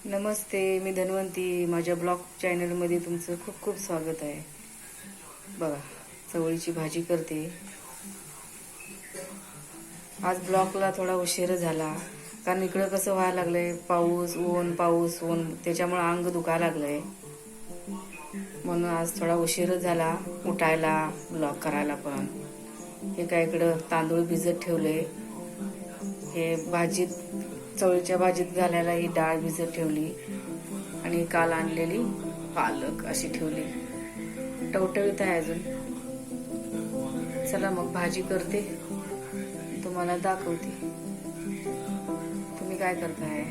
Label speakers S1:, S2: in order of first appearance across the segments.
S1: नमस्ते, मी धन्वंती. माझ्या ब्लॉग चॅनलमध्ये तुमचं खूप खूप स्वागत आहे. बघा, चवळीची भाजी करते. आज ब्लॉगला थोडा उशीर झाला, कारण इकडं कसं व्हायला लागलंय, पाऊस ऊन त्याच्यामुळे अंग दुखायला लागलंय. म्हणून आज थोडा उशीर झाला उठायला, ब्लॉग करायला. पण हे काय, इकडं तांदूळ भिजत ठेवले. हे भाजीत, चवळीच्या भाजीत घालायला ही डाळ भिजत ठेवली आणि काल आणलेली पालक अशी ठेवली. टवटवीत आहे अजून. चला मग भाजी करते, तुम्हाला दाखवते. तुम्ही काय करताय?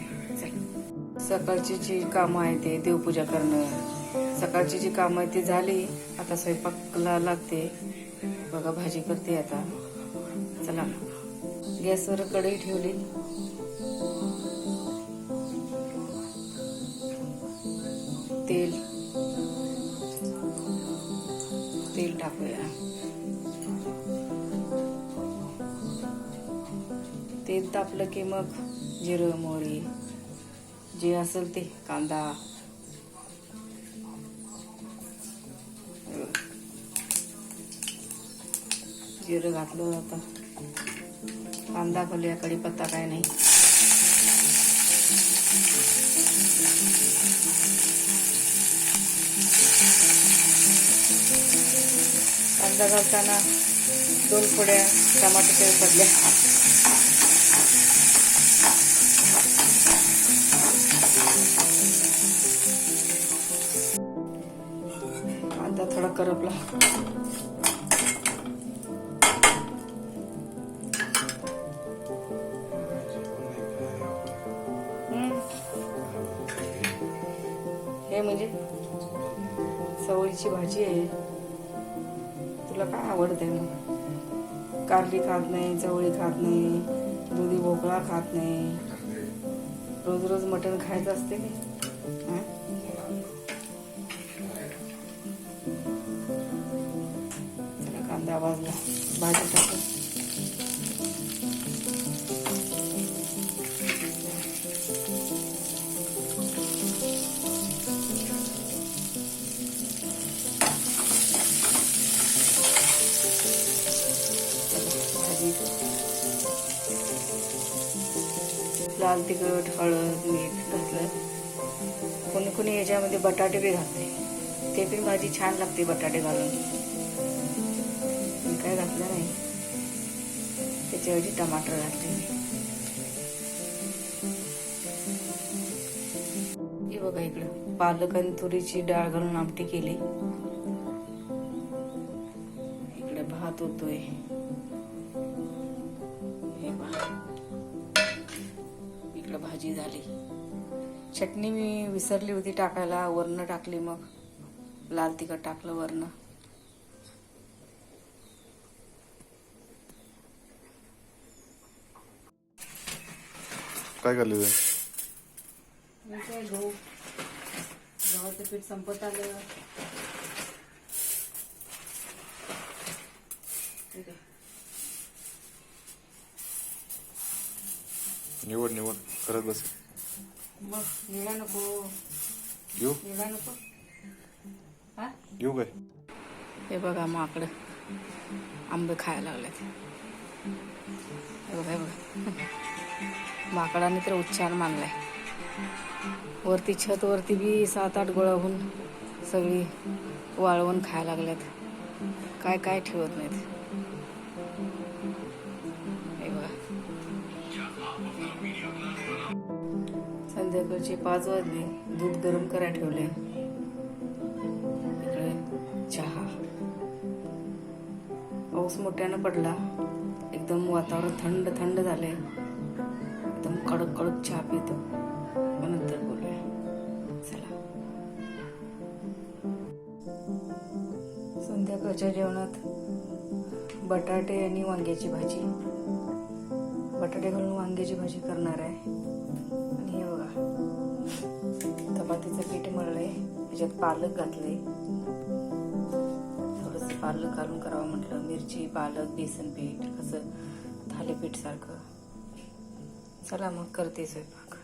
S1: चल. सकाळची जी कामं आहे ते देवपूजा करणं, सकाळची जी कामं आहे ती झाली. आता स्वयंपाकला लागते. बघा, भाजी करते आता. चला, गॅसवर कढई ठेवली. तेल टाकूया. तेल तापलं की मग जिरं मोहरी जे असेल ते, कांदा, जिरं घातलं. आता कांदा घालूया, कढीपत्ता काय नाही. कांदा घालताना 2 फोड्या टमाट्याच्या पडल्या. कांदा थोडा करपला. हे म्हणजे चवळीची भाजी आहे. तुला काय आवडतंय? मग कारली खात नाही, चवळी खात नाही, दुधी भोपळा खात नाही. रोज रोज मटण खायचं असते की? चला, कांदा भाजला, भाजी टाकू. लाल तिखट, हळद, मीठ घातलं. कोणी कोणी याच्यामध्ये बटाटे बी घालते, ते पण भाजी छान लागते बटाटे घालून. मी काय घातलं नाही, त्याच्याऐवजी टमाटर घातले. हे बघा, इकडं पालक आणि तुरीची डाळ घालून आमटी केली. इकडे भात होतोय. इकडे भाजी झाली. चटणी मी विसरली होती टाकायला, वरनं टाकली. मग लाल तिखट टाकलं वरनं.
S2: काय करले?
S1: मी काय, गव्हाचं पीठ संपत आलं.
S2: निवड करत बस.
S1: मग निळा नको
S2: येऊ
S1: हा?
S2: येऊ काय?
S1: हे बघा, माकडं आंबे खायला लागलेत. हे बघा, माकडाने तर उच्चार मानलाय. वरती छतवरती बी 7-8 गोळा होऊन सगळी वाळवण खायला लागल्यात. काय काय ठेवत नाहीत. हे बघा, संध्याकाळचे 5 वाजले. दूध गरम करायला ठेवले. इकडे चहा. पाऊस मोठ्यानं पडला. एकदम वातावरण थंड थंड झालंय. एकदम कडक कडक चहा पितो. नंतर बोलूया. चला. संध्याकाळच्या जेवणात बटाटे आणि वांग्याची भाजी. बटाटे घालून वांग्याची भाजी करणार आहे. आणि हे बघा, चपातीचं पीठ मळलंय, त्याच्यात पालक घातलंय. थोडंसं पालक घालून करावं म्हटलं. मिरची, पालक, बेसन पीठ, असं थालीपीठ सारखं. चला मग करते स्वयंपाक.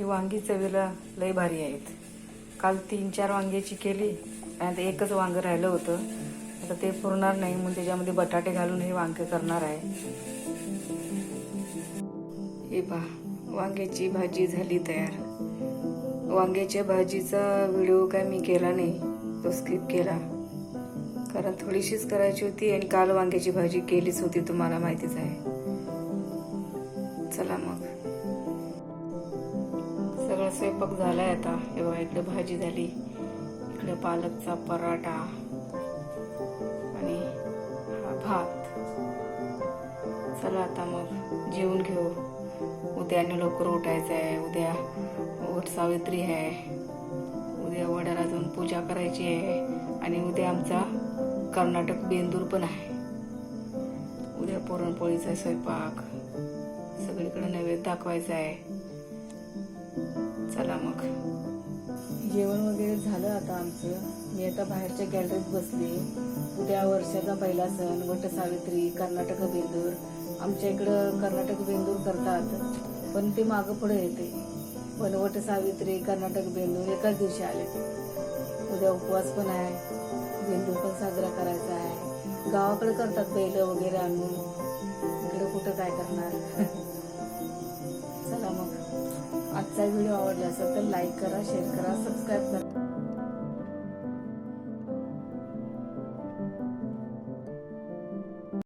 S1: ही वांगी चवीला लय भारी आहेत. काल 3-4 वांग्याची केली आणि आता एकच वांग राहिलं होतं. आता ते पुरणार नाही म्हणून त्याच्यामध्ये बटाटे घालून हे वांगे करणार आहे. हे पहा वांग्याची भाजी झाली तयार. वांग्याच्या भाजीचा व्हिडिओ काय मी केला नाही, तो स्किप केला कारण थोडीशीच करायची होती आणि काल वांग्याची भाजी केलीच होती, तुम्हाला माहितीच आहे. चला मग सगळं स्वयंपाक झालाय आता. हे बघा इकडे भाजी झाली, इकडे पालकचा पराठा आणि हा भात. चला आता मग जेवून घेऊ. उद्याने लवकर उठायचं आहे. उद्या वट सावित्री आहे. उद्या वडाला जाऊन पूजा करायची आहे आणि उद्या आमचा कर्नाटक बेंदूर पण आहे. उद्या पुरणपोळीचा स्वयंपाक, सगळीकडे नैवेद्य दाखवायचा आहे. चला मग जेवण वगैरे झालं आता आमचं. मी आता बाहेरच्या गॅलरीत बसली. उद्या वर्षाचा पहिला सण वट सावित्री, कर्नाटक बेंदूर. आमच्या इकडं कर्नाटक बेंदूर करतात पण ते मागं पुढे येते. पण वट सावित्री, कर्नाटक बेंदूर एकाच दिवशी आले. उद्या उपवास पण आहे, बेंदूर पण साजरा करायचा आहे. गावाकडे करतात बैल वगैरे आणून, इकडे कुठं काय करणार. चला मग आजचा व्हिडिओ आवडला असेल तर लाईक करा, शेअर करा, सबस्क्राईब करा.